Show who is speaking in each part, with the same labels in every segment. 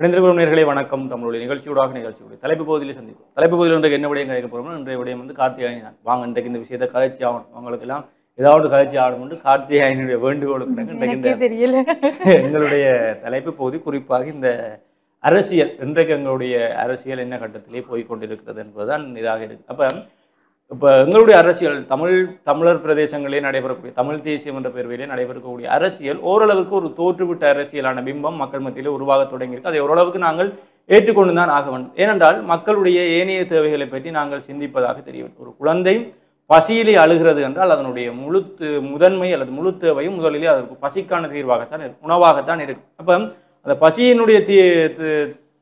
Speaker 1: இணைந்திருக்கும் நேயர்களே வணக்கம். நம்மளுடைய நிகழ்ச்சியுடைய தலைப்பு பகுதியில் சந்திப்போம். தலைப்பு பகுதியில் இன்றைக்கு என்ன விடயம் கேட்க போகிறோம்னா, இன்றைய விடயம் வந்து கார்த்திகாயனி தான். வாங்க இன்றைக்கு இந்த விஷயத்தை கதைச்சி ஆகணும், அவங்களுக்கெல்லாம் ஏதாவது கதைச்சி ஆகணும்னு கார்த்திகாயனுடைய வேண்டுகோளுக்கு இன்றைக்கு இந்த
Speaker 2: தெரியல
Speaker 1: எங்களுடைய தலைப்பு பகுதி குறிப்பாக இந்த அரசியல், இன்றைக்கு எங்களுடைய அரசியல் என்ன கட்டத்திலே போய்கொண்டிருக்கிறது என்பதுதான் இதாக இருக்கு. அப்போ எங்களுடைய அரசியல் தமிழர் பிரதேசங்களே நடைபெறக்கூடிய தமிழ் தேசியம் என்ற பெயர்வையிலே நடைபெறக்கூடிய அரசியல் ஓரளவுக்கு ஒரு தோற்றுவிட்ட அரசியலான பிம்பம் மக்கள் மத்தியிலே உருவாக தொடங்கியிருக்கு. அதை ஓரளவுக்கு நாங்கள் ஏற்றுக்கொண்டு தான் ஆக வேண்டும். ஏனென்றால் மக்களுடைய ஏனைய தேவைகளை பற்றி நாங்கள் சிந்திப்பதாக தெரியவில்லை. ஒரு குழந்தை பசியிலே அழுகிறது என்றால் அதனுடைய முதன்மை அல்லது முழு தேவையும் முதலிலே அதற்கு பசிக்கான தீர்வாகத்தான் இருக்கு, உணவாகத்தான் இருக்கு. அப்போ அந்த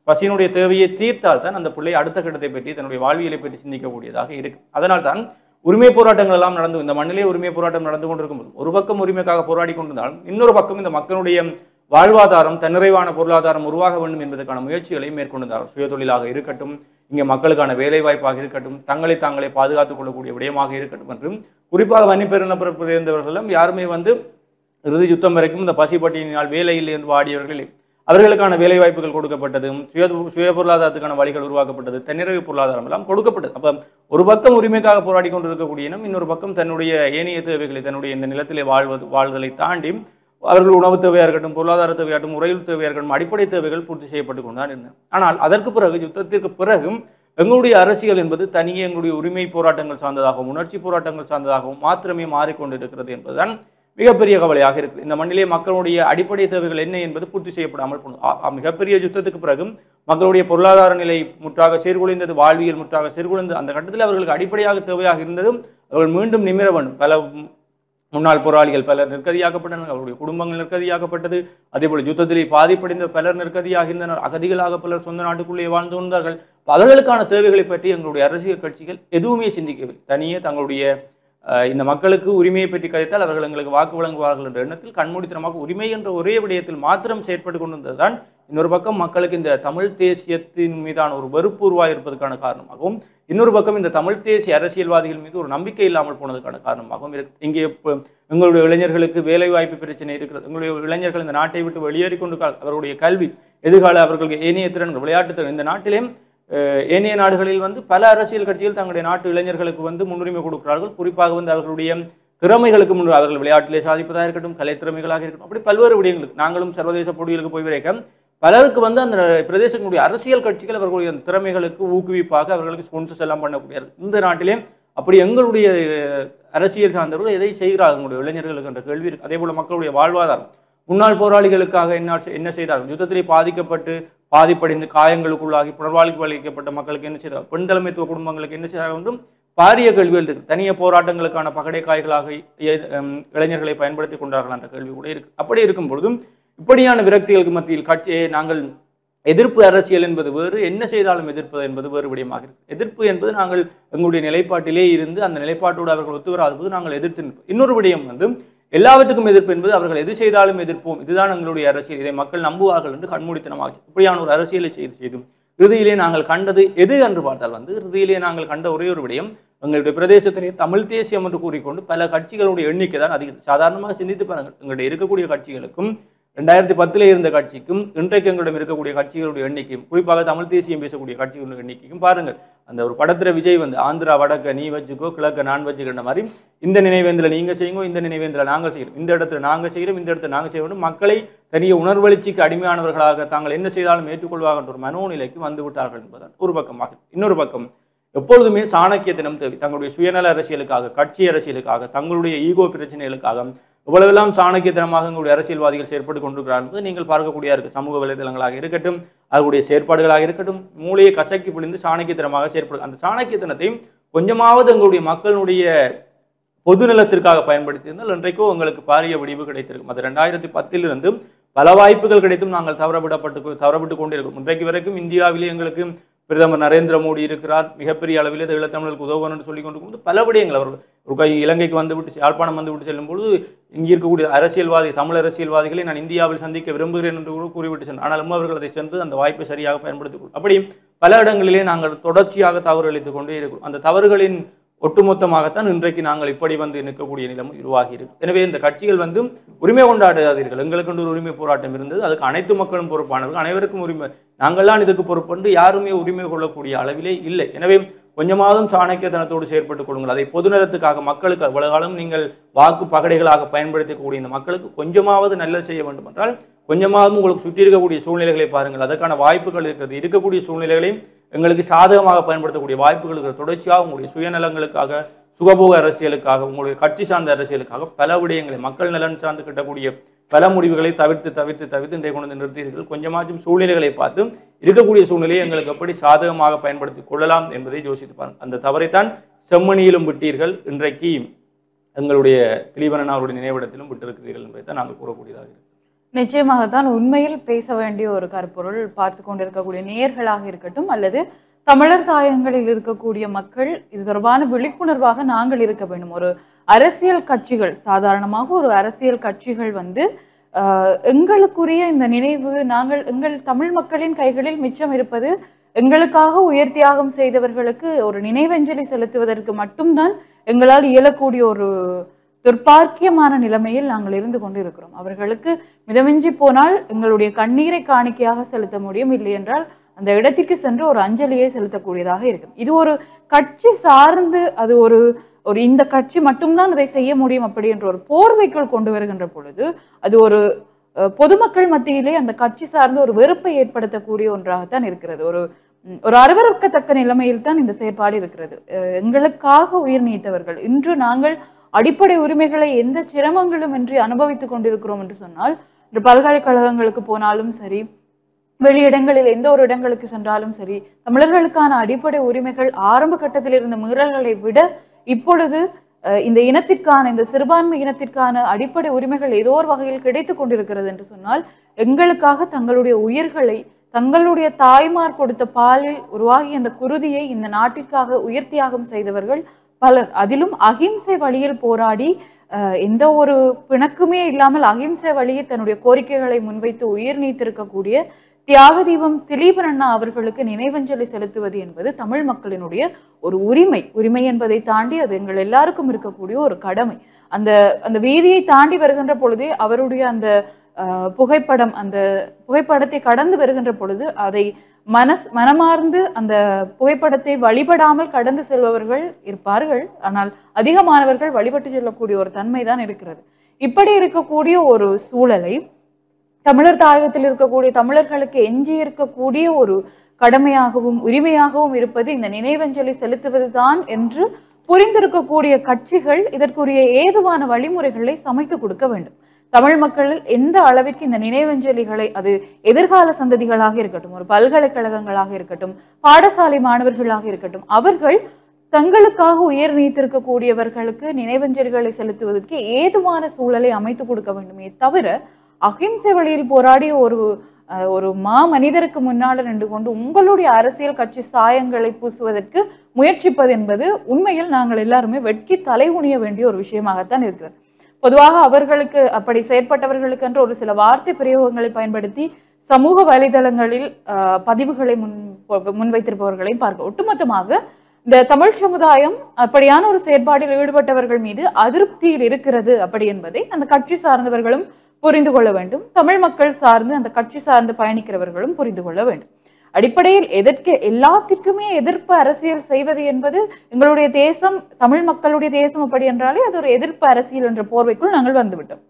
Speaker 1: பசியினுடைய தேவையை தீர்த்தால் தான் அந்த பிள்ளை அடுத்த கட்டத்தை பற்றி தன்னுடைய வாழ்வியலை பற்றி சிந்திக்கக்கூடியதாக இருக்கு. அதனால் தான் உரிமை போராட்டங்கள் எல்லாம் இந்த மண்ணிலே உரிமை போராட்டம் நடந்து கொண்டிருக்கும் போது ஒரு பக்கம் உரிமைக்காக போராடி கொண்டிருந்தாலும் இன்னொரு பக்கம் இந்த மக்களுடைய வாழ்வாதாரம், தன்னிறைவான பொருளாதாரம் உருவாக வேண்டும் என்பதற்கான முயற்சிகளை மேற்கொண்டிருந்தார்கள். சுயதொழிலாக இருக்கட்டும், இங்கே மக்களுக்கான வேலை வாய்ப்பாக இருக்கட்டும், தங்களை தாங்களே பாதுகாத்துக் கொள்ளக்கூடிய விடயமாக இருக்கட்டும் மற்றும் குறிப்பாக வன்னிப்பெருநபரப்பில் இருந்தவர்களும் யாருமே இறுதி யுத்தம் வரைக்கும் இந்த பசிப்பட்டியினால் வேலையில் என்று வாடியவர்கள் அவர்களுக்கான வேலை வாய்ப்புகள் கொடுக்கப்பட்டது, சுய பொருளாதாரத்துக்கான வழிகள் உருவாக்கப்பட்டது, தன்னிறைவு பொருளாதாரம் எல்லாம் கொடுக்கப்பட்டது. அப்போ ஒரு பக்கம் உரிமைக்காக போராடி கொண்டிருக்கக்கூடிய இனம் இன்னொரு பக்கம் தன்னுடைய ஏனைய தேவைகளை, தன்னுடைய இந்த நிலத்திலே வாழ்தலை தாண்டி அவர்கள் உணவு தேவையாக இருக்கட்டும், பொருளாதார தேவையாகட்டும், உறையில் தேவையாக இருக்கட்டும், அடிப்படை தேவைகள் பூர்த்தி செய்யப்பட்டு கொண்டுதான் இருந்தன. ஆனால் அதற்கு பிறகு யுத்தத்திற்கு பிறகு எங்களுடைய அரசியல் என்பது தனியே எங்களுடைய உரிமை போராட்டங்கள் சார்ந்ததாகவும் உணர்ச்சி போராட்டங்கள் சார்ந்ததாகவும் மாத்திரமே மாறிக்கொண்டிருக்கிறது என்பதுதான் மிகப்பெரிய கவலையாக இருக்கு. இந்த மண்ணிலே மக்களுடைய அடிப்படை தேவைகள் என்ன என்பது பூர்த்தி செய்யப்படாமல் போனது. மிகப்பெரிய யுத்தத்துக்கு பிறகு மக்களுடைய பொருளாதார நிலை முற்றாக சீர்குலைந்தது, வாழ்வியல் முற்றாக சீர்குலைந்தது. அந்த கட்டத்தில் அவர்களுக்கு அடிப்படையாக தேவையாக இருந்ததும் அவர்கள் மீண்டும் நிமிர வேண்டும். பல முன்னாள் போராளிகள் பலர் நிர்கதியாக்கப்பட்டனர், அவருடைய குடும்பங்கள் நிர்கதியாக்கப்பட்டது. அதே போல யுத்தத்திலே பாதிப்படைந்த பலர் நிர்கதியாகின்றனர், அகதிகளாக பலர் சொந்த நாட்டுக்குள்ளே வாழ்ந்து வந்தார்கள். அவர்களுக்கான தேவைகளை பற்றி எங்களுடைய அரசியல் கட்சிகள் எதுவுமே சிந்திக்கவில்லை. தனியே தங்களுடைய இந்த மக்களுக்கு உரிமையை பற்றி கதைத்தால் அவர்கள் எங்களுக்கு வாக்கு வழங்குவார்கள் என்ற எண்ணத்தில் கண்மூடித்தனமாக உரிமை என்ற ஒரே விடயத்தில் மாத்திரம் செயற்பட்டு கொண்டிருந்ததுதான் இன்னொரு பக்கம் மக்களுக்கு இந்த தமிழ் தேசியத்தின் மீதான ஒரு வெறுப்பு உருவாகியிருப்பதற்கான காரணமாகவும், இன்னொரு பக்கம் இந்த தமிழ் தேசிய அரசியல்வாதிகள் மீது ஒரு நம்பிக்கை இல்லாமல் போனதுக்கான காரணமாகவும் இருக்கு. இங்கே எங்களுடைய இளைஞர்களுக்கு வேலை வாய்ப்பு பிரச்சனை இருக்கிறது. எங்களுடைய இளைஞர்கள் இந்த நாட்டை விட்டு வெளியேறி கொண்டு அவர்களுடைய கல்வி, எதிர்கால அவர்களுக்கு ஏனைய திறன்கள், விளையாட்டு திறன், இந்த நாட்டிலே ஏனைய நாடுகளில் பல அரசியல் கட்சிகள் தங்களுடைய நாட்டு இளைஞர்களுக்கு முன்னுரிமை கொடுக்கிறார்கள். குறிப்பாக அவர்களுடைய திறமைகளுக்கு முன் அவர்கள் விளையாட்டிலே சாதிப்பதாக இருக்கட்டும், கலை திறமைகளாக இருக்கட்டும், அப்படி பல்வேறு விடயங்களுக்கு நாங்களும் சர்வதேச போட்டிகளுக்கு போய் விரைக்க பலருக்கு அந்த பிரதேசங்களுடைய அரசியல் கட்சிகள் அவர்களுடைய திறமைகளுக்கு ஊக்குவிப்பாக அவர்களுக்கு ஸ்பான்சர்ஸ் எல்லாம் பண்ணக்கூடியது. இந்த நாட்டிலே அப்படி எங்களுடைய அரசியல் சார்ந்தவர்கள் எதை செய்கிறார்கள் எங்களுடைய இளைஞர்களுக்கு என்ற கேள்வி இருக்கு. அதே போல மக்களுடைய வாழ்வாதாரம், முன்னாள் போராளிகளுக்காக என்ன செய்தார்கள், யுத்தத்திலே பாதிப்படைந்து காயங்களுக்குள்ளாகி புனர்வாழ்வு அளிக்கப்பட்ட மக்களுக்கு என்ன செய்தார்கள், பெண் தலைமைத்துவ குடும்பங்களுக்கு என்ன செய்தார்கள் என்றும் பாரிய கேள்விகள் இருக்கு. தனிய போராட்டங்களுக்கான பகடை காய்களாக இளைஞர்களை பயன்படுத்தி கொண்டார்கள் என்ற கேள்வி கூட இருக்கு. அப்படி இருக்கும் பொழுதும் இப்படியான விரக்திகளுக்கு மத்தியில் கட்சியை நாங்கள் எதிர்ப்பு அரசியல் என்பது வேறு, என்ன செய்தாலும் எதிர்ப்பது என்பது வேறு விடயமாக இருக்கு. எதிர்ப்பு என்பது நாங்கள் எங்களுடைய நிலைப்பாட்டிலே இருந்து அந்த நிலைப்பாட்டோடு அவர்கள் ஒத்து வராத போது நாங்கள் எதிர்த்து நிற்போம். இன்னொரு விடயம் எல்லாவற்றுக்கும் எதிர்ப்பு என்பது அவர்கள் எது செய்தாலும் எதிர்ப்போம், இதுதான் எங்களுடைய அரசியல், இதை மக்கள் நம்புவார்கள் என்று கண்மூடித்தனமாச்சு. இப்படியான ஒரு அரசியலை செய்தும் இறுதியிலே நாங்கள் கண்டது எது என்று பார்த்தால் இறுதியிலே நாங்கள் கண்ட ஒரே ஒரு விடயம், எங்களுடைய பிரதேசத்திலே தமிழ் தேசியம் என்று கூறிக்கொண்டு பல கட்சிகளுடைய எண்ணிக்கை தான் அதிகம். சாதாரணமாக சிந்தித்து பாருங்கள், எங்களுடைய இருக்கக்கூடிய கட்சிகளுக்கும் 2010 இருந்த கட்சிக்கும் இன்றைக்கு எங்களிடம் இருக்கக்கூடிய கட்சிகளுடைய எண்ணிக்கையும், குறிப்பாக தமிழ் தேசியம் பேசக்கூடிய கட்சிகளுடைய எண்ணிக்கையும் பாருங்கள். அந்த ஒரு படத்துல விஜய் ஆந்திரா வடக்க நீ வச்சுக்கோ, கிழக்க நான் வச்சுக்கிற மாதிரி, இந்த நினைவேந்தில் நீங்க செய்யுங்க, இந்த நினைவேந்தில் நாங்கள் செய்கிறோம், இந்த இடத்துல நாங்கள் செய்கிறோம், இந்த இடத்துல நாங்கள் செய்ய வேண்டும், மக்களை தனிய உணர்வெழுச்சிக்கு அடிமையானவர்களாக தாங்கள் என்ன செய்தாலும் ஏற்றுக்கொள்வார்கள் ஒரு மனோநிலைக்கு வந்து விட்டார்கள் என்பதுதான் ஒரு பக்கமாக. இன்னொரு பக்கம் எப்பொழுதுமே சாணக்கியத்தினம் தேவை. தங்களுடைய சுயநல அரசியலுக்காக, கட்சி அரசியலுக்காக, தங்களுடைய ஈகோ பிரச்சனைகளுக்காக இவ்வளவெல்லாம் சாணக்கியத்தனமாக எங்களுடைய அரசியல்வாதிகள் செயற்பட்டு கொண்டிருக்கிறார் என்பது நீங்கள் பார்க்கக்கூடிய இருக்கு. சமூக வலைதளங்களாக இருக்கட்டும், அவருடைய செயற்பாடுகளாக இருக்கட்டும், மூளையை கசக்கி பிடிந்து சாணக்கியத்தனமாக செயற்படும். அந்த சாணக்கியத்தனத்தை கொஞ்சமாவது எங்களுடைய மக்களுடைய பொது நலத்திற்காக பயன்படுத்தியிருந்தால் இன்றைக்கோ எங்களுக்கு பாரிய விடிவு கிடைத்திருக்கும். அது 2010 பல வாய்ப்புகள் கிடைத்தும் நாங்கள் தவறப்பட்டு கொண்டிருக்கிறோம். இன்றைக்கு வரைக்கும் இந்தியாவிலே எங்களுக்கு பிரதமர் நரேந்திர மோடி இருக்கிறார், மிகப்பெரிய அளவில் ஈழத்தமிழர்களுக்கு உதவுவோம் என்று சொல்லிக் கொண்டு பல விடயங்கள் அவர்கள் ஒரு இலங்கைக்கு வந்துவிட்டு யாழ்ப்பாணம் வந்துவிட்டு செல்லும் பொழுது இங்கே இருக்கக்கூடிய தமிழ் அரசியல்வாதிகளை நான் இந்தியாவில் சந்திக்க விரும்புகிறேன் என்று கூட கூறிவிட்டு சென்றார். ஆனாலும் அவர்கள் அதை சென்று அந்த வாய்ப்பை சரியாக பயன்படுத்திக் அப்படி பல இடங்களிலே நாங்கள் தொடர்ச்சியாக தவறு அளித்துக் கொண்டே இருக்கிறோம். அந்த தவறுகளின் ஒட்டுமொத்தமாகத்தான் இன்றைக்கு நாங்கள் இப்படி நிற்கக்கூடிய நிலைமை உருவாகி இருக்கு. எனவே இந்த கட்சிகள் உரிமை கொண்டாடாதீர்கள், எங்களுக்கு ஒரு உரிமை போராட்டம் இருந்தது, அதுக்கு அனைத்து மக்களும் பொறுப்பானவர்கள், அனைவருக்கும் உரிமை நாங்கள்லாம் இதுக்கு பொறுப்பு யாருமே உரிமை கொள்ளக்கூடிய அளவிலே இல்லை. எனவே கொஞ்சமாவது சாணக்கியத்தனத்தோடு செயற்பட்டுக் கொள்ளுங்கள். அதை பொதுநலத்துக்காக மக்களுக்கு அவ்வளவு காலம் நீங்கள் வாக்கு பகடைகளாக பயன்படுத்தக்கூடிய இந்த மக்களுக்கு கொஞ்சமாவது நல்லது செய்ய வேண்டும் என்றால் கொஞ்சமாவது உங்களுக்கு சுற்றி இருக்கக்கூடிய சூழ்நிலைகளை பாருங்கள். அதற்கான வாய்ப்புகள் இருக்கிறது. இருக்கக்கூடிய சூழ்நிலைகளையும் எங்களுக்கு சாதகமாக பயன்படுத்தக்கூடிய வாய்ப்புகள் இருக்கிறது. தொடர்ச்சியாக உங்களுடைய சுயநலங்களுக்காக, சுகபோக அரசியலுக்காக, உங்களுடைய கட்சி சார்ந்த அரசியலுக்காக பல விடயங்களை மக்கள் நலன் சார்ந்து கிட்டக்கூடிய பல முடிவுகளை தவிர்த்து இன்றைய கொண்டு நிறுத்தீர்கள். கொஞ்சமாச்சும் சூழ்நிலைகளை பார்த்து இருக்கக்கூடிய சூழ்நிலையை எங்களுக்கு எப்படி சாதகமாக பயன்படுத்தி கொள்ளலாம் என்பதை யோசித்து பாருங்கள். அந்த தவறைத்தான் செம்மணியிலும் விட்டீர்கள், இன்றைக்கு எங்களுடைய திலீபன் அவருடைய நினைவிடத்திலும் விட்டிருக்கிறீர்கள் என்பதை தான் நாங்கள் கூறக்கூடியதாக இருக்கு.
Speaker 2: நிச்சயமாகத்தான் உண்மையில் பேச வேண்டிய ஒரு கருப்பொருள் பார்த்து கொண்டிருக்கக்கூடிய நேயர்களாக இருக்கட்டும் அல்லது தமிழர் தாயங்களில் இருக்கக்கூடிய மக்கள் இது தொடர்பான விழிப்புணர்வாக நாங்கள் இருக்க வேண்டும். ஒரு அரசியல் கட்சிகள், சாதாரணமாக ஒரு அரசியல் கட்சிகள் எங்களுக்குரிய இந்த நினைவு எங்கள் தமிழ் மக்களின் கைகளில் மிச்சம் இருப்பது எங்களுக்காக உயர் தியாகம் செய்தவர்களுக்கு ஒரு நினைவஞ்சலி செலுத்துவதற்கு மட்டும்தான் எங்களால் இயலக்கூடிய ஒரு துர்ப்பாக்கியமான நிலைமையில் நாங்கள் இருந்து கொண்டு இருக்கிறோம். அவர்களுக்கு மிதமிஞ்சி போனால் எங்களுடைய கண்ணீரை காணிக்கையாக செலுத்த முடியும், இல்லை என்றால் அந்த இடத்திற்கு சென்று ஒரு அஞ்சலியை செலுத்தக்கூடியதாக இருக்கும். இது ஒரு கட்சி சார்ந்து அது ஒரு இந்த கட்சி மட்டும்தான் அதை செய்ய முடியும் அப்படி என்ற ஒரு போர்வைக்குள் கொண்டு வருகின்ற பொழுது அது ஒரு பொதுமக்கள் மத்தியிலே அந்த கட்சி சார்ந்து ஒரு வெறுப்பை ஏற்படுத்தக்கூடிய ஒன்றாகத்தான் இருக்கிறது. ஒரு அருவருக்கத்தக்க நிலைமையில் தான் இந்த செயற்பாடு இருக்கிறது. எங்களுக்காக உயிர் நீத்தவர்கள் இன்று நாங்கள் அடிப்படை உரிமைகளை எந்த சிரமங்களும் இன்றி அனுபவித்துக் கொண்டிருக்கிறோம் என்று சொன்னால், இந்த பல்கலைக்கழகங்களுக்கு போனாலும் சரி, வெளியிடங்களில் எந்த ஒரு இடங்களுக்கு சென்றாலும் சரி, தமிழர்களுக்கான அடிப்படை உரிமைகள் ஆரம்ப கட்டத்தில் இருந்த மீறல்களை விட இப்பொழுது இந்த இனத்திற்கான, இந்த சிறுபான்மை இனத்திற்கான அடிப்படை உரிமைகள் ஏதோ ஒரு வகையில் கிடைத்துக் கொண்டிருக்கிறது என்று சொன்னால், எங்களுக்காக தங்களுடைய உயிர்களை, தங்களுடைய தாய்மார் கொடுத்த பாலில் உருவாகிய அந்த குருதியை இந்த நாட்டிற்காக உயிர் தியாகம் செய்தவர்கள் பலர். அதிலும் அகிம்சை வழியில் போராடி எந்த ஒரு பிணக்குமே இல்லாமல் அகிம்சை வழியை தன்னுடைய கோரிக்கைகளை முன்வைத்து உயிர் நீத்திருக்கக்கூடிய தியாக தீபம் திலீபன் அண்ணா அவர்களுக்கு நினைவஞ்சலி செலுத்துவது என்பது தமிழ் மக்களினுடைய ஒரு உரிமை என்பதை தாண்டி அது எங்கள் எல்லாருக்கும் இருக்கக்கூடிய ஒரு கடமை. அந்த வீதியை தாண்டி வருகின்ற பொழுதே அவருடைய அந்த புகைப்படம், அந்த புகைப்படத்தை கடந்து வருகின்ற பொழுது அதை மனமார்ந்து அந்த புகைப்படத்தை வழிபடாமல் கடந்து செல்பவர்கள் இருப்பார்கள். ஆனால் அதிகமானவர்கள் வழிபட்டு செல்லக்கூடிய ஒரு தன்மைதான் இருக்கிறது. இப்படி இருக்கக்கூடிய ஒரு சூழலை தமிழர் தாயகத்தில் இருக்கக்கூடிய தமிழர்களுக்கு எஞ்சி இருக்கக்கூடிய ஒரு கடமையாகவும் உரிமையாகவும் இருப்பது இந்த நினைவஞ்சலி செலுத்துவதுதான் என்று புரிந்திருக்கக்கூடிய கட்சிகள் இதற்குரிய ஏதுவான வழிமுறைகளை சமைத்து கொடுக்க வேண்டும். தமிழ் மக்கள் எந்த அளவிற்கு இந்த நினைவஞ்சலிகளை, அது எதிர்கால சந்ததிகளாக இருக்கட்டும், ஒரு பல்கலைக்கழகங்களாக இருக்கட்டும், பாடசாலை மாணவர்களாக இருக்கட்டும், அவர்கள் தங்களுக்காக உயிர் நீத்திருக்கக்கூடியவர்களுக்கு நினைவஞ்சலிகளை செலுத்துவதற்கு ஏதுவான சூழலை அமைத்து கொடுக்க வேண்டுமே தவிர, அகிம்சை வழியில் போராடிய ஒரு மனிதருக்கு முன்னால் நின்று கொண்டு உங்களுடைய அரசியல் கட்சி சாயங்களை பூசுவதற்கு முயற்சிப்பது என்பது உண்மையில் நாங்கள் எல்லாருமே வெட்கி தலை குனிய வேண்டிய ஒரு விஷயமாகத்தான் இருக்கிறது. பொதுவாக அவர்களுக்கு அப்படி செயற்பட்டவர்களுக்கு என்று ஒரு சில வார்த்தை பிரயோகங்களை பயன்படுத்தி சமூக வலைதளங்களில் பதிவுகளை முன்வைத்திருப்பவர்களை பார்க்க, ஒட்டுமொத்தமாக இந்த தமிழ் சமுதாயம் அப்படியான ஒரு செயற்பாட்டில் ஈடுபட்டவர்கள் மீது அதிருப்தியில் இருக்கிறது அப்படி என்பதை அந்த கட்சி சார்ந்தவர்களும் புரிந்து கொள்ள வேண்டும். தமிழ் மக்கள் சார்ந்து அந்த கட்சி சார்ந்து பயணிக்கிறவர்களும் புரிந்து கொள்ள வேண்டும். அடிப்படையில் எல்லாத்திற்குமே எதிர்ப்பு அரசியல் செய்வது என்பது எங்களுடைய தேசம், தமிழ் மக்களுடைய தேசம் அப்படி என்றாலே அது ஒரு எதிர்ப்பு அரசியல் என்ற போர்வைக்குள் நாங்கள் வந்துவிட்டோம்.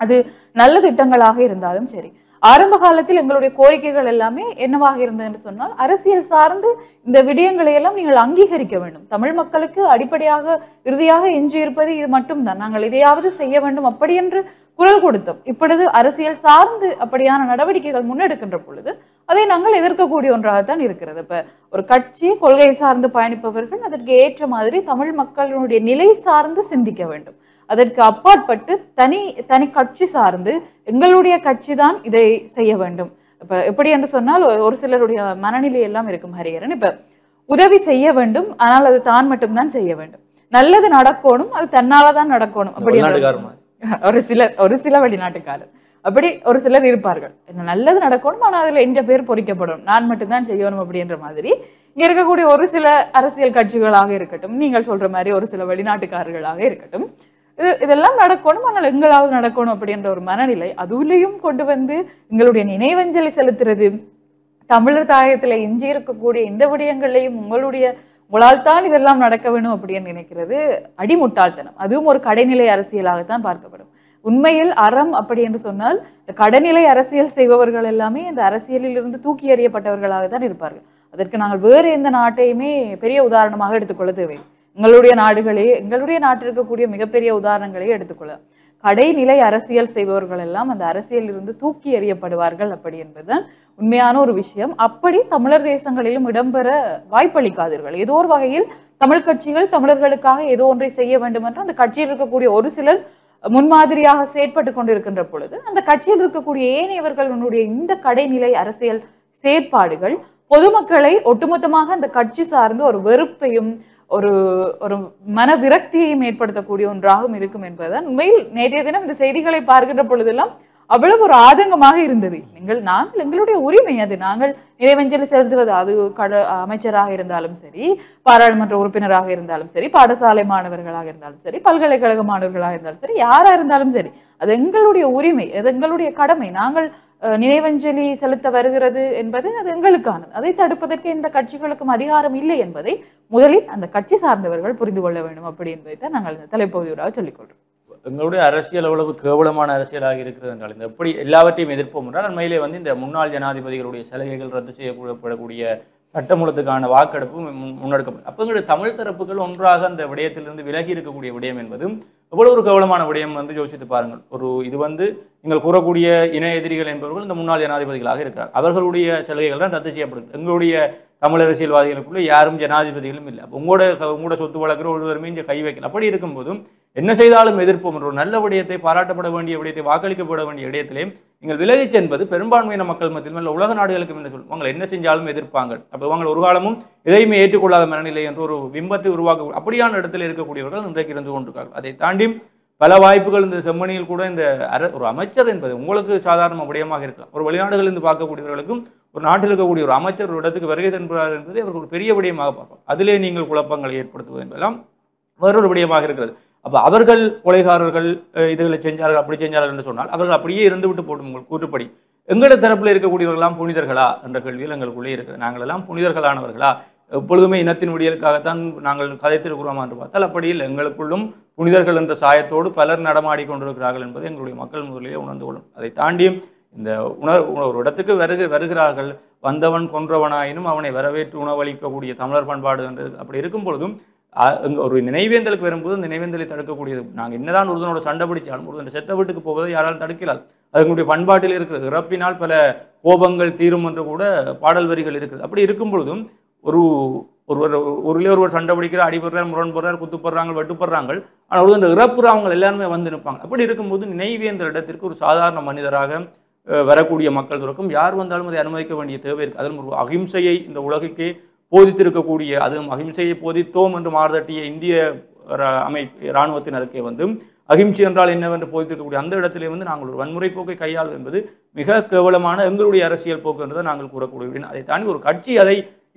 Speaker 2: அது நல்ல திட்டங்களாக இருந்தாலும் சரி, ஆரம்ப காலத்தில் எங்களுடைய கோரிக்கைகள் எல்லாமே என்னவாக இருந்தது என்று சொன்னால், அரசியல் சார்ந்து இந்த விடயங்களை எல்லாம் நீங்கள் அங்கீகரிக்க வேண்டும். தமிழ் மக்களுக்கு அடிப்படையாக இறுதியாக எஞ்சி இருப்பது இது மட்டும்தான், நாங்கள் இதையாவது செய்ய வேண்டும் அப்படி என்று குரல் கொடுத்தோம். இப்பொழுது அரசியல் சார்ந்து அப்படியான நடவடிக்கைகள் முன்னெடுக்கின்ற பொழுது அதை நாங்கள் எதிர்க்கக்கூடிய ஒன்றாகத்தான் இருக்கிறது. இப்ப ஒரு கட்சி கொள்கை சார்ந்து பயணிப்பவர்கள் அதற்கு ஏற்ற மாதிரி தமிழ் மக்களுடைய நிலை சார்ந்து சிந்திக்க வேண்டும். அதற்கு அப்பாற்பட்டு தனி கட்சி சார்ந்து எங்களுடைய கட்சி தான் இதை செய்ய வேண்டும். இப்ப எப்படி என்று சொன்னால், ஒரு சிலருடைய மனநிலை எல்லாம் இருக்கும் ஹரிஹரன். இப்ப உதவி செய்ய வேண்டும், ஆனால் அது தான் மட்டும்தான் செய்ய வேண்டும். நல்லது நடக்கணும், அது தன்னாலதான் நடக்கணும் அப்படி ஒரு சில வெளிநாட்டுக்காரர் அப்படி ஒரு சிலர் இருப்பார்கள். என்ன நல்லது நடக்கணும், ஆனால் அதுல எந்த பேர் பொறிக்கப்படும், நான் மட்டும்தான் செய்யணும் அப்படின்ற மாதிரி இங்க இருக்கக்கூடிய ஒரு சில அரசியல் கட்சிகளாக இருக்கட்டும், நீங்கள் சொல்ற மாதிரி ஒரு சில வெளிநாட்டுக்காரர்களாக இருக்கட்டும், இதெல்லாம் நடக்கணும், ஆனால் எங்களாவது நடக்கணும் அப்படின்ற ஒரு மனநிலை அதுலேயும் கொண்டு வந்து எங்களுடைய நினைவஞ்சலி செலுத்துறது, தமிழர் தாயத்துல எஞ்சி இருக்கக்கூடிய இந்த விடயங்களையும் உங்களால் தான் இதெல்லாம் நடக்க வேணும் அப்படின்னு நினைக்கிறது அடிமுட்டாள்தனம். அதுவும் ஒரு கடைநிலை அரசியலாகத்தான் பார்க்கப்படும். உண்மையில் அறம் அப்படி என்று சொன்னால் கடைநிலை அரசியல் செய்பவர்கள் எல்லாமே இந்த அரசியலில் இருந்து தூக்கி எறியப்பட்டவர்களாக தான் இருப்பார்கள். அதற்கு நாங்கள் வேறு எந்த நாட்டையுமே பெரிய உதாரணமாக எடுத்துக்கொள்ள தேவை. எங்களுடைய நாட்டில் இருக்கக்கூடிய மிகப்பெரிய உதாரணங்களே எடுத்துக்கொள்ள, கடைநிலை அரசியல் செய்பவர்கள் எல்லாம் அந்த அரசியலில் இருந்து தூக்கி எறியப்படுவார்கள் அப்படி என்பதுதான் உண்மையான ஒரு விஷயம். அப்படி தமிழர் தேசங்களிலும் இடம்பெற வாய்ப்பளிக்காதீர்கள். ஏதோ ஒரு வகையில் தமிழ் கட்சிகள் தமிழர்களுக்காக ஏதோ ஒன்றை செய்ய வேண்டும் என்று அந்த கட்சியில் இருக்கக்கூடிய ஒரு சிலர் முன்மாதிரியாக செயற்பட்டு கொண்டிருக்கின்ற பொழுது அந்த கட்சியில் இருக்கக்கூடிய ஏனையவர்களுடைய இந்த கடைநிலை அரசியல் செயற்பாடுகள் பொதுமக்களை ஒட்டுமொத்தமாக அந்த கட்சி சார்ந்து ஒரு வெறுப்பையும் ஒரு மன விரக்தியையும் ஏற்படுத்தக்கூடிய ஒன்றாகவும் இருக்கும் என்பதுதான் உண்மையில். நேற்றைய தினம் இந்த செய்திகளை பார்க்கின்ற பொழுதெல்லாம் அவ்வளவு ஒரு ஆதங்கமாக இருந்தது. நாங்கள் எங்களுடைய உரிமை அது, நாங்கள் நினைவஞ்சலி செலுத்துவது, அது அமைச்சராக இருந்தாலும் சரி, பாராளுமன்ற உறுப்பினராக இருந்தாலும் சரி, பாடசாலை மாணவர்களாக இருந்தாலும் சரி, பல்கலைக்கழக மாணவர்களாக இருந்தாலும் சரி, யாரா இருந்தாலும் சரி, அது எங்களுடைய உரிமை, அது எங்களுடைய கடமை. நாங்கள் நினைவஞ்சலி செலுத்த வருகிறது என்பது அது எங்களுக்கானது. அதை தடுப்பதற்கு இந்த கட்சிகளுக்கும் அதிகாரம் இல்லை என்பதை முதலில் அந்த கட்சி சார்ந்தவர்கள் புரிந்து கொள்ள வேண்டும் அப்படி என்பதைத்தான் நாங்கள் இந்த தலைப்பகுதியோட சொல்லிக்கொள்றோம்.
Speaker 1: எங்களுடைய அரசியல் அவ்வளவு கேவலமான அரசியலாக இருக்கிறது என்றால் இந்த எப்படி எல்லாவற்றையும் எதிர்ப்போம் என்றால் உண்மையிலே இந்த முன்னாள் ஜனாதிபதிகளுடைய சலுகைகள் ரத்து செய்யப்படக்கூடிய சட்டமூலத்துக்கான வாக்கெடுப்பு முன்னெடுக்கப்படும். அப்போ எங்களுடைய தமிழ் தரப்புகள் ஒன்றாக அந்த விடயத்திலிருந்து விலகி இருக்கக்கூடிய விடயம் என்பதும் எவ்வளவு ஒரு கேவலமான விடயம் யோசித்து பாருங்கள். இது நீங்கள் கூறக்கூடிய இன எதிரிகள் என்பவர்கள் இந்த முன்னாள் ஜனாதிபதிகளாக இருக்கிறார். அவர்களுடைய சலுகைகள் தான் ரத்து செய்யப்படுது. எங்களுடைய தமிழ் அரசியல்வாதிகளுக்குள்ள யாரும் ஜனாதிபதிகளும் இல்லை. அப்போ உங்களோட சொத்து வழக்கிற ஒருவருமே இங்கே கை வைக்கல. அப்படி இருக்கும்போதும் என்ன செய்தாலும் எதிர்ப்போம் என்ற ஒரு நல்ல விடயத்தை, பாராட்டப்பட வேண்டிய விடயத்தை, வாக்களிக்கப்பட வேண்டிய இடத்திலே நீங்கள் விலகிச் என்பது பெரும்பான்மையான மக்கள் மத்தியில் உலக நாடுகளுக்கு என்ன சொல்லுவாங்க, என்ன செஞ்சாலும் எதிர்ப்பாங்க. அப்போ அவங்க ஒரு காலமும் எதையுமே ஏற்றுக்கொள்ளாத மனநிலை என்ற ஒரு பிம்பத்தை உருவாக்க அப்படியான இடத்துல இருக்கக்கூடியவர்கள் இன்றைக்கு இருந்து கொண்டிருக்கார்கள். அதை தாண்டி பல வாய்ப்புகள் இந்த செம்மணியில் கூட இந்த ஒரு அமைச்சர் என்பது உங்களுக்கு சாதாரண விடயமாக இருக்கலாம். ஒரு வெளிநாடுகளிலிருந்து பார்க்கக்கூடியவர்களுக்கும் ஒரு நாட்டில் இருக்கக்கூடிய ஒரு அமைச்சர் ஒரு இடத்துக்கு வருகை தருகிறார் என்பது அவர்கள் ஒரு பெரிய விடயமாக பார்ப்பாங்க. அதிலே நீங்கள் குழப்பங்களை ஏற்படுத்துவது என்பதெல்லாம் வேறொரு விடயமாக இருக்கிறது. அப்போ அவர்கள் கொலைகாரர்கள் இதுகளை செஞ்சார்கள், அப்படி செஞ்சார்கள் என்று சொன்னால் அவர்கள் அப்படியே இருந்து விட்டு போடும். உங்கள் கூற்றுப்படி எங்களது தரப்பில் இருக்கக்கூடியவர்களெல்லாம் புனிதர்களா என்ற கேள்வியில் எங்களுக்குள்ளே இருக்கிறது. நாங்கள் எல்லாம் புனிதர்களானவர்களா? எப்பொழுதுமே இனத்தின் விடியலுக்காகத்தான் நாங்கள் கதைத்திருக்கிறோமா என்று பார்த்தால் அப்படி இல்லை. எங்களுக்குள்ளும் புனிதர்கள் என்ற சாயத்தோடு பலர் நடமாடி கொண்டிருக்கிறார்கள் என்பது எங்களுடைய மக்கள் முதலிலே உணர்ந்து கொள்ளும். அதை தாண்டியும் இந்த ஒரு இடத்துக்கு வருகிறார்கள், வந்தவன் கொன்றவனாயினும் அவனை வரவேற்று உணவளிக்கக்கூடிய தமிழர் பண்பாடு என்று அப்படி இருக்கும் பொழுதும் ஒரு நினைவேந்தலுக்கு வரும்போது அந்த நினைவேந்தலை தடுக்கக்கூடியது. நாங்கள் என்னதான் ஒருவனோட சண்டை பிடிச்சாலும் ஒருவன் செத்த வீட்டுக்கு போவதை யாராலும் தடுக்கலாம். அதனுடைய பண்பாட்டில் இருக்கிறது. இறப்பினால் பல கோபங்கள் தீரும் என்று கூட பாடல் வரிகள் இருக்குது. அப்படி இருக்கும் பொழுதும் ஒருவர் சண்டை பிடிக்கிற, அடிபடுறார், முரண்படுறார், குத்துப்படுறாங்க, வெட்டுப்படுறாங்க. ஆனால் அந்த இறப்புற அவங்க எல்லாருமே வந்து நிற்பாங்க. அப்படி இருக்கும்போது நினைவேந்தல் இடத்திற்கு ஒரு சாதாரண மனிதராக வரக்கூடிய மக்கள் துறக்கும் யார் வந்தாலும் அதை அனுமதிக்க வேண்டிய தேவை இருக்குது. அதில் ஒரு அகிம்சையை இந்த உலகுக்கே போதித்திருக்கக்கூடிய, அதுவும் அகிம்சையை போதித்தோம் என்று மாறுதட்டிய இந்திய இராணுவத்தினருக்கே அகிம்சை என்றால் என்னவென்று போதித்திருக்கக்கூடிய அந்த இடத்திலே நாங்கள் ஒரு வன்முறை போக்கை கையாளும் என்பது மிக கேவலமான எங்களுடைய அரசியல் போக்கு என்றதை நாங்கள் கூறக்கூடிய. அதை தாண்டி ஒரு கட்சி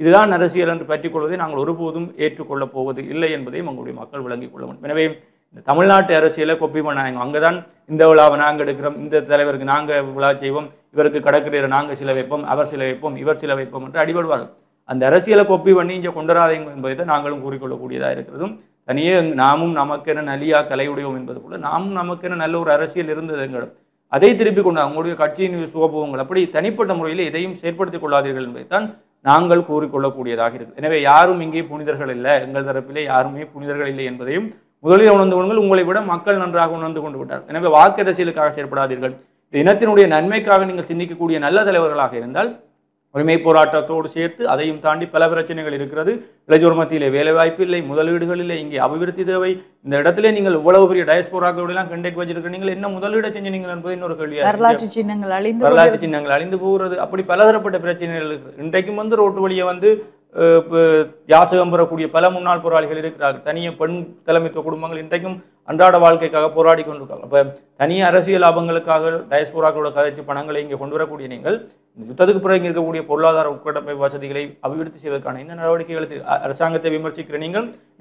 Speaker 1: இதுதான் அரசியல் என்று பற்றிக் கொள்வதை நாங்கள் ஒருபோதும் ஏற்றுக்கொள்ளப் போவது இல்லை என்பதையும் எங்களுடைய மக்கள் விளங்கிக் கொள்ள வேண்டும். எனவே இந்த தமிழ்நாட்டு அரசியலை கொப்பி பண்ணாங்க. அங்கதான் இந்த விழாவை நாங்கள் எடுக்கிறோம், இந்த தலைவருக்கு நாங்கள் விழா செய்வோம், இவருக்கு கடற்கரையை நாங்கள் சில வைப்போம், அவர் சில வைப்போம், இவர் சில வைப்போம் என்று அடிபடுவார்கள். அந்த அரசியலை கொப்பி பண்ணி இங்கே கொண்டுவராதீங்க என்பதை நாங்களும் கூறிக்கொள்ளக்கூடியதாக இருக்கிறதும். தனியே நாமும் நமக்கென நலியா கலையுடையோம் என்பது போல நாமும் நமக்கென நல்ல ஒரு அரசியல் இருந்தது எங்களும். அதை திருப்பி கொண்டு அவங்களுடைய கட்சியின் சுகபோகங்கள் அப்படி தனிப்பட்ட முறையில் எதையும் செயற்படுத்திக் கொள்ளாதீர்கள் என்பதைத்தான் நாங்கள் கூறிக்கொள்ளக்கூடியதாக இருக்குது. எனவே யாரும் இங்கே புனிதர்கள் இல்லை, எங்கள் தரப்பிலே யாருமே புனிதர்கள் இல்லை என்பதையும் முதலில் உணர்ந்து கொள்ளுங்கள். உங்களை விட மக்கள் நன்றாக உணர்ந்து கொண்டு விட்டார். எனவே வாக்கு அரசியலுக்காக செயற்படாதீர்கள். இனத்தினுடைய நன்மைக்காக நீங்கள் சிந்திக்கக்கூடிய நல்ல தலைவர்களாக இருந்தால் உரிமை போராட்டத்தோடு சேர்த்து அதையும் தாண்டி பல பிரச்சனைகள் இருக்கிறது. இளைஞர் மத்தியிலே வேலைவாய்ப்பு இல்லை, முதலீடுகள் இல்லை, இங்கே அபிவிருத்தி தேவை. இந்த இடத்திலே நீங்கள் இவ்வளவு பெரிய டயஸ்போராக்களோடலாம் கண்டெக்ட் வச்சிருக்க நீங்கள் என்ன முதலீடு செஞ்சீங்க என்பது இன்னொரு கேள்வியாக. வரலாற்று சின்னங்கள் அழிந்து போகிறது. அப்படி பலதரப்பட்ட பிரச்சனைகள் இருக்குது. இன்றைக்கும் ரோட்டு வழியை யாசகம் பெறக்கூடிய பல முன்னாள் போராளிகள் இருக்கிறார்கள். தனியே பெண் தலைமைத்துவ குடும்பங்கள் இன்றைக்கும் அன்றாட வாழ்க்கைக்காக போராடி கொண்டிருக்காங்க. அப்போ தனி அரசியல் லாபங்களுக்காக டயஸ்போராக்களோட கதைச்சு பணங்களை இங்கே கொண்டு வரக்கூடிய நீங்கள் யுத்தத்துக்கு பிறகு இருக்கக்கூடிய பொருளாதார உட்கட்டமைப்பு வசதிகளை அபிவிருத்தி செய்வதற்கான இந்த நடவடிக்கைகளுக்கு அரசாங்கத்தை விமர்சிக்கிற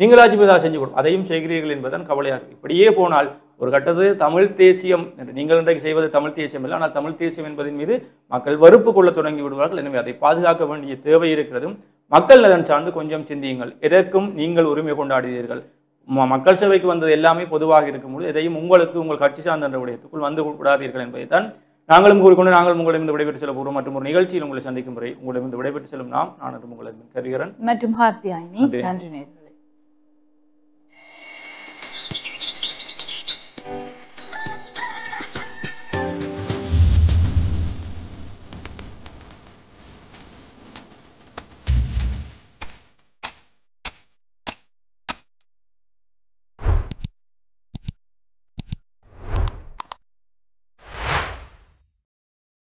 Speaker 1: நீங்களாட்சி மீதாக செஞ்சு கொடுக்கும் அதையும் செய்கிறீர்கள் என்பதுதான் கவலையாக இருக்கு. இப்படியே போனால் ஒரு கட்டத்தில் தமிழ் தேசியம் என்று நீங்கள் இன்றைக்கு செய்வது தமிழ் தேசியம் இல்லை, ஆனால் தமிழ் தேசியம் என்பதன் மீது மக்கள் வெறுப்பு கொள்ள தொடங்கி விடுவார்கள். எனவே அதை பாதுகாக்க வேண்டிய தேவை இருக்கிறது. மக்கள் நலன் சார்ந்து கொஞ்சம் சிந்தியுங்கள். எதற்கும் நீங்கள் உரிமை கொண்டாடுகிறீர்கள். மக்கள் சேவைக்கு வந்தது எல்லாமே பொதுவாக இருக்கும்போது எதையும் உங்களுக்கு உங்கள் கட்சி சார்ந்த விடயத்துக்குள் வந்து விடாதீர்கள் என்பதைத்தான் நாங்களும் கூறிக்கொண்டு நாங்கள் உங்களிடம் விடைபெற்று செல்ல போகிறோம். மற்றும் ஒரு நிகழ்ச்சியில் உங்களை சந்திக்கும் முறை உங்களிடம் விடைபெற்று செல்லும் நான் உங்களிடம் கரிகரன்
Speaker 2: மற்றும் ஹார்த்தியாயினி. நன்றி.